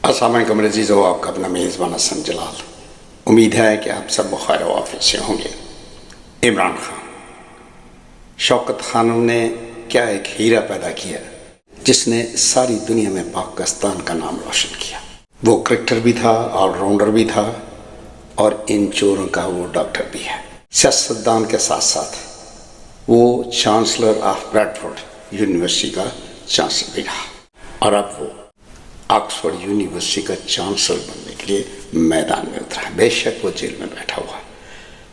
अस्सलाम वालेकुम अज़ीज़ो, आपका अपना मेज़बान हसन जलाल। उम्मीद है कि आप सब बखैर व आफियत से होंगे। इमरान खान, शौकत खानम ने क्या एक हीरा पैदा किया जिसने सारी दुनिया में पाकिस्तान का नाम रोशन किया। वो क्रिकेटर भी था, ऑलराउंडर भी था और इन चोरों का वो डॉक्टर भी है। सियासतदान के साथ साथ वो चांसलर ऑफ ब्रैडफोर्ड यूनिवर्सिटी का चांसलर भी रहा और अब वो ऑक्सफोर्ड यूनिवर्सिटी का चांसलर बनने के लिए मैदान में उतरा। बेशक वो जेल में बैठा हुआ,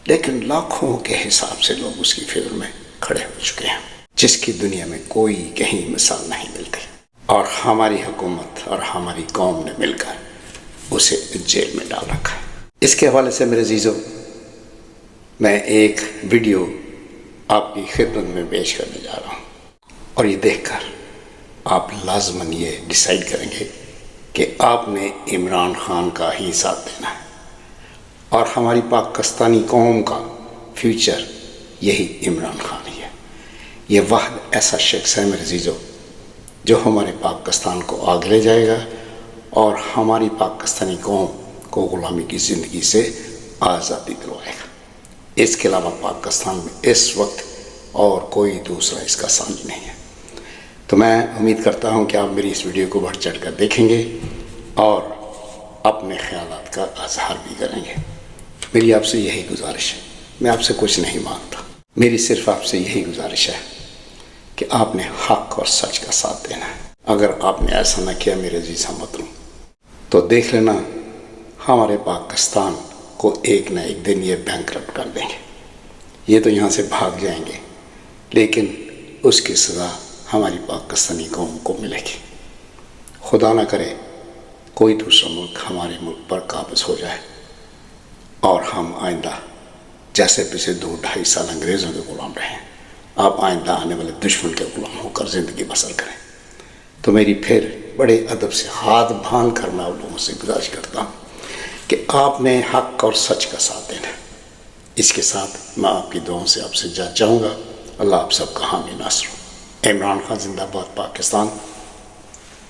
लेकिन लाखों के हिसाब से लोग उसकी फेवर में खड़े हो चुके हैं, जिसकी दुनिया में कोई कहीं मिसाल नहीं मिलती। और हमारी हुकूमत और हमारी कौम ने मिलकर उसे जेल में डाल रखा है। इसके हवाले से मेरे अज़ीज़ों, मैं एक वीडियो आपकी खिदमत में पेश करने जा रहा हूँ और ये देखकर आप लाज़मन ये डिसाइड करेंगे कि आपने इमरान खान का ही साथ देना है और हमारी पाकिस्तानी कौम का फ्यूचर यही इमरान खान ही है। ये वाहिद ऐसा शख्स है मेरे अज़ीज़ों जो हमारे पाकिस्तान को आगे ले जाएगा और हमारी पाकिस्तानी कौम को ग़ुलामी की ज़िंदगी से आज़ादी दिलवाएगा। इसके अलावा पाकिस्तान में इस वक्त और कोई दूसरा इसका साथी नहीं है। तो मैं उम्मीद करता हूं कि आप मेरी इस वीडियो को बढ़ चढ़ कर देखेंगे और अपने ख़यालात का इज़हार भी करेंगे। मेरी आपसे यही गुजारिश है, मैं आपसे कुछ नहीं मांगता, मेरी सिर्फ आपसे यही गुजारिश है कि आपने हक़ और सच का साथ देना है। अगर आपने ऐसा न किया मेरे अज़ीज़ हमवतनों, तो देख लेना हमारे पाकिस्तान को एक न एक दिन ये बैंकरप्ट कर देंगे। ये तो यहाँ से भाग जाएंगे, लेकिन उसकी सज़ा हमारी पाकिस्तानी कौम को मिलेगी। खुदा ना करे कोई दूसरा मुल्क हमारे मुल्क पर काबिज़ हो जाए और हम आइंदा जैसे पिछले 2-2.5 साल अंग्रेज़ों के ग़ुलाम रहे हैं, आप आइंदा आने वाले दुश्मन के ग़ुलाम होकर ज़िंदगी बसर करें। तो मेरी फिर बड़े अदब से हाथ बांध कर मैं आप लोगों से गुजारिश करता हूँ कि आपने हक़ और सच का साथ देना है। इसके साथ मैं आपकी दुआओं से आपसे इजाज़त चाहूँगा। अल्लाह आप सबका हामी नासर हो। इमरान खान जिंदाबाद, पाकिस्तान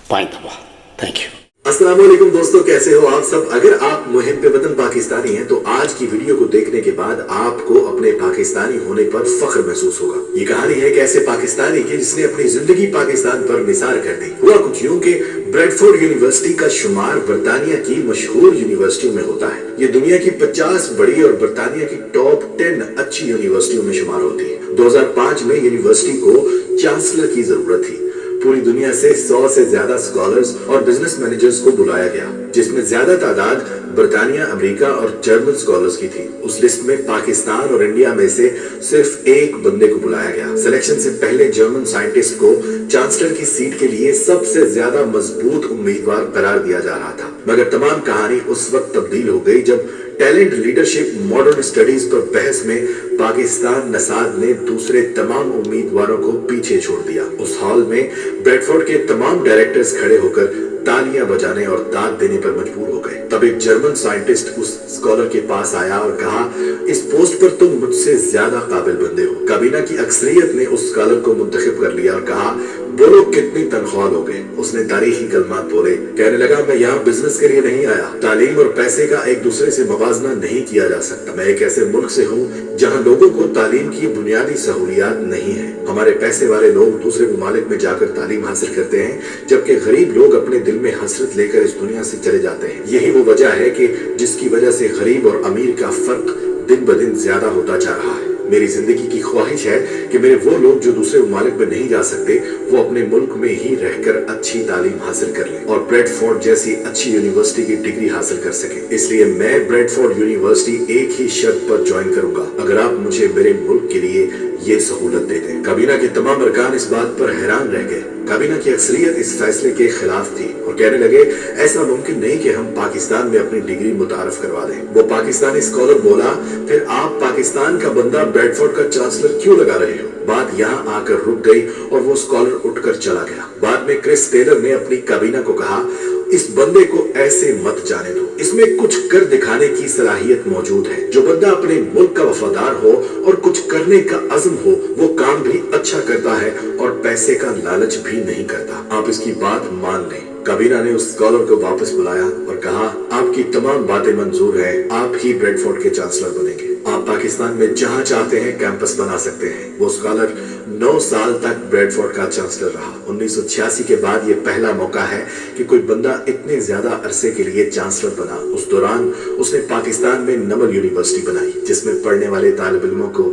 पाइंदाबाद। Thank you. अस्सलाम वालेकुम दोस्तों, कैसे हो आप सब। अगर आप मुहिब वतन पाकिस्तानी हैं तो आज की वीडियो को देखने के बाद आपको अपने पाकिस्तानी होने पर फख्र महसूस होगा। ये कहानी है कि ऐसे पाकिस्तानी की जिसने अपनी जिंदगी पाकिस्तान पर निसार कर दी। हुआ कुछ यूं कि ब्रैडफोर्ड यूनिवर्सिटी का शुमार बरतानिया की मशहूर यूनिवर्सिटियों में होता है। ये दुनिया की 50 बड़ी और बरतानिया की टॉप 10 अच्छी यूनिवर्सिटियों में शुमार होती है। 2005 में यूनिवर्सिटी को चांसलर की जरूरत थी। पूरी दुनिया से 100 से ज्यादा स्कॉलर्स और बिजनेस मैनेजर्स को बुलाया गया, जिसमें ज्यादा तादाद बरतानिया, अमेरिका और जर्मन स्कॉलर्स की थी। उस लिस्ट में पाकिस्तान और इंडिया में से सिर्फ एक बंदे को बुलाया गया। सिलेक्शन से पहले जर्मन साइंटिस्ट को चांसलर की सीट के लिए सबसे ज्यादा मजबूत उम्मीदवार करार दिया जा रहा था। मगर तमाम कहानी उस वक्त तब्दील हो गई जब टैलेंट, लीडरशिप, मॉडर्न स्टडीज पर बहस में पाकिस्तान नसाद ने दूसरे तमाम उम्मीदवारों को पीछे छोड़ दिया। उस हॉल में ब्रैडफोर्ड के तमाम डायरेक्टर्स खड़े होकर तालियां बजाने और दाद देने पर मजबूर हो गए। तब एक जर्मन साइंटिस्ट उस स्कॉलर के पास आया और कहा, इस पोस्ट पर तुम मुझसे ज्यादा काबिल बंदे हो। काबीना की अक्सरियत ने उस स्कॉलर को मुंतखब कर लिया और कहा, बोलो कितनी तनख्वाह लोगे। उसने तारीखी कलमात बोले, कहने लगा, मैं यहाँ बिजनेस के लिए नहीं आया। तालीम और पैसे का एक दूसरे से मवाजना नहीं किया जा सकता। मैं एक ऐसे मुल्क से हूँ जहाँ लोगों को तालीम की बुनियादी सहूलियात नहीं है। हमारे पैसे वाले लोग दूसरे ममालिक में जाकर तालीम हासिल करते हैं, जबकि गरीब लोग अपने दिल में हसरत लेकर इस दुनिया से चले जाते हैं। यही वो वजह है कि जिसकी वजह से गरीब और अमीर का फर्क दिन ब दिन ज्यादा होता जा रहा है। मेरी जिंदगी की ख्वाहिश है कि मेरे वो लोग जो दूसरे ममालिक में नहीं जा सकते, वो अपने मुल्क में ही रहकर अच्छी तालीम हासिल कर लें और ब्रैडफोर्ड जैसी अच्छी यूनिवर्सिटी की डिग्री हासिल कर सके। इसलिए मैं ब्रैडफोर्ड यूनिवर्सिटी एक ही शर्त पर ज्वाइन करूंगा, अगर आप मुझे मेरे मुल्क के लिए ये सहूलत दे दें। काबीना के तमाम अरकान इस बात पर हैरान रह गए। काबीना की अक्सरियत इस फैसले के खिलाफ थी और कहने लगे, ऐसा मुमकिन नहीं कि हम पाकिस्तान में अपनी डिग्री मुतारफ करवा दें। वो पाकिस्तानी स्कॉलर बोला, फिर आप पाकिस्तान का बंदा ब्रैडफोर्ड का चांसलर क्यों लगा रहे हो। बात यहाँ आकर रुक गई और वो स्कॉलर उठकर चला गया। बाद में क्रिस टेलर ने अपनी काबीना को कहा, इस बंदे को ऐसे मत जाने दो, इसमें कुछ कर दिखाने की सलाहियत मौजूद है। जो बंदा अपने मुल्क का वफादार हो और कुछ करने का अज़्म हो, वो काम भी अच्छा करता है और पैसे का लालच भी नहीं करता। आप इसकी बात मान लें। काबीना ने उस स्कॉलर को वापस बुलाया और कहा, आपकी तमाम बातें मंजूर है, आप ही ब्रेडफोर्ड के चांसलर बनेंगे। आप पाकिस्तान में जहां चाहते हैं कैंपस बना सकते हैं। वो स्कॉलर 9 साल तक ब्रेडफोर्ड का चांसलर रहा। 1986 के बाद ये पहला मौका है कि कोई बंदा इतने ज्यादा अरसे के लिए चांसलर बना। उस दौरान उसने पाकिस्तान में नमल यूनिवर्सिटी बनाई, जिसमें पढ़ने वाले तालिब इल्मों को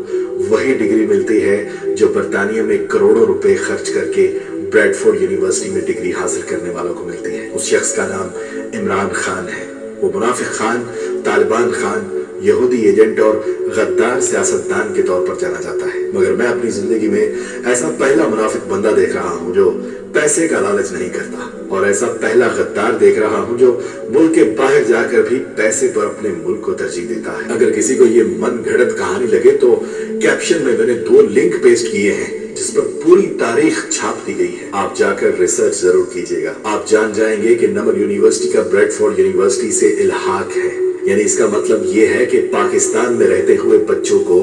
वही डिग्री मिलती है जो बरतानिया में करोड़ों रुपए खर्च करके ब्रेडफोर्ड यूनिवर्सिटी में डिग्री हासिल करने वालों को मिलती है। उस शख्स का नाम इमरान खान है। वो मुनाफिक खान, तालिबान खान, यहूदी एजेंट और गद्दार सियासतदान के तौर पर जाना जाता है। मगर मैं अपनी जिंदगी में ऐसा पहला मुनाफिक बंदा देख रहा हूँ जो पैसे का लालच नहीं करता, और ऐसा पहला गद्दार देख रहा हूँ जो मुल्क के बाहर जाकर भी पैसे पर अपने मुल्क को तरजीह देता है। अगर किसी को ये मन घड़त कहानी लगे तो कैप्शन में मैंने 2 लिंक पेस्ट किए हैं जिस पर पूरी तारीख छाप दी गई है। आप जाकर रिसर्च जरूर कीजिएगा। आप जान जाएंगे कि नमल यूनिवर्सिटी का ब्रेडफोर्ड यूनिवर्सिटी से इल्हाक है, यानी इसका मतलब ये है कि पाकिस्तान में रहते हुए बच्चों को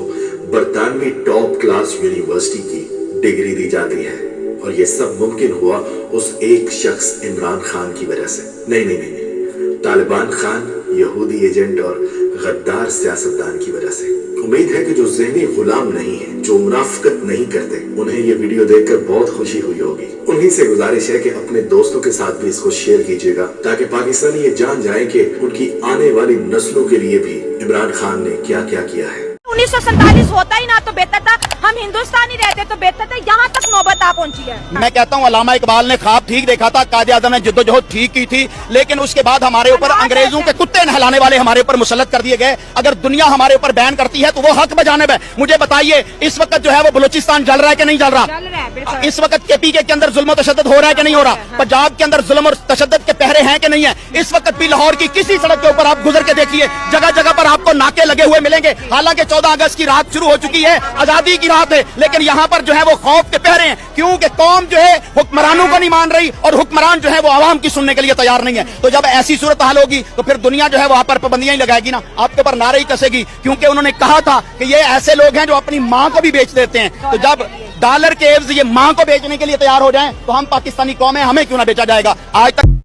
बरतानवी टॉप क्लास यूनिवर्सिटी की डिग्री दी जाती है, और ये सब मुमकिन हुआ उस एक शख्स इमरान खान की वजह से। नहीं, तालिबान खान, यहूदी एजेंट और गद्दार सियासतदान की वजह से। उम्मीद है कि जो ज़हनी गुलाम नहीं है, जो मुनाफिकत नहीं करते, उन्हें ये वीडियो देखकर बहुत खुशी हुई होगी। उन्हीं से गुजारिश है कि अपने दोस्तों के साथ भी इसको शेयर कीजिएगा, ताकि पाकिस्तानी ये जान जाए कि उनकी आने वाली नस्लों के लिए भी इमरान खान ने क्या क्या किया है। 1947 होता ही ना तो बेहतर था, हम हिंदुस्तानी रहते तो बेहतर था। यहाँ तक नौबत आ पहुंची है। मैं कहता हूँ अल्लामा इकबाल ने ख्वाब ठीक देखा था, कायदे आज़म ने जिद्दोजहद ठीक की थी, लेकिन उसके बाद हमारे ऊपर अंग्रेजों के कुत्ते नहलाने वाले हमारे ऊपर मुसल्लत कर दिए गए। अगर दुनिया हमारे ऊपर बैन करती है तो वो हक बजानिब है। मुझे बताइए, इस वक्त जो है वो बलूचिस्तान जल रहा है कि नहीं जल रहा? इस वक्त KPK के अंदर जुल्म और तशद्दुद हो रहा है कि नहीं हो रहा? पंजाब के अंदर जुल्म और तशद्दुद के पहरे हैं कि नहीं है? इस वक्त भी लाहौर की किसी सड़क के ऊपर आप गुजर के देखिए, जगह जगह पर आपको नाके लगे हुए मिलेंगे। हालांकि 14 अगस्त की रात शुरू हो चुकी है, आजादी की रात है, लेकिन यहाँ पर जो है वो खौफ के पहरे हैं, क्योंकि कौम जो है हुक्मरानों को नहीं मान रही और हुक्मरान जो है वो आवाम की सुनने के लिए तैयार नहीं है। तो जब ऐसी सूरत हाल होगी तो फिर दुनिया जो है वहां पर पाबंदियां ही लगाएगी ना, आपके ऊपर नारे ही कसेगी, क्योंकि उन्होंने कहा था कि ये ऐसे लोग हैं जो अपनी माँ को भी बेच देते हैं। तो जब डॉलर के एवज ये माँ को बेचने के लिए तैयार हो जाएं तो हम पाकिस्तानी कौम है, हमें क्यों ना बेचा जाएगा। आज तक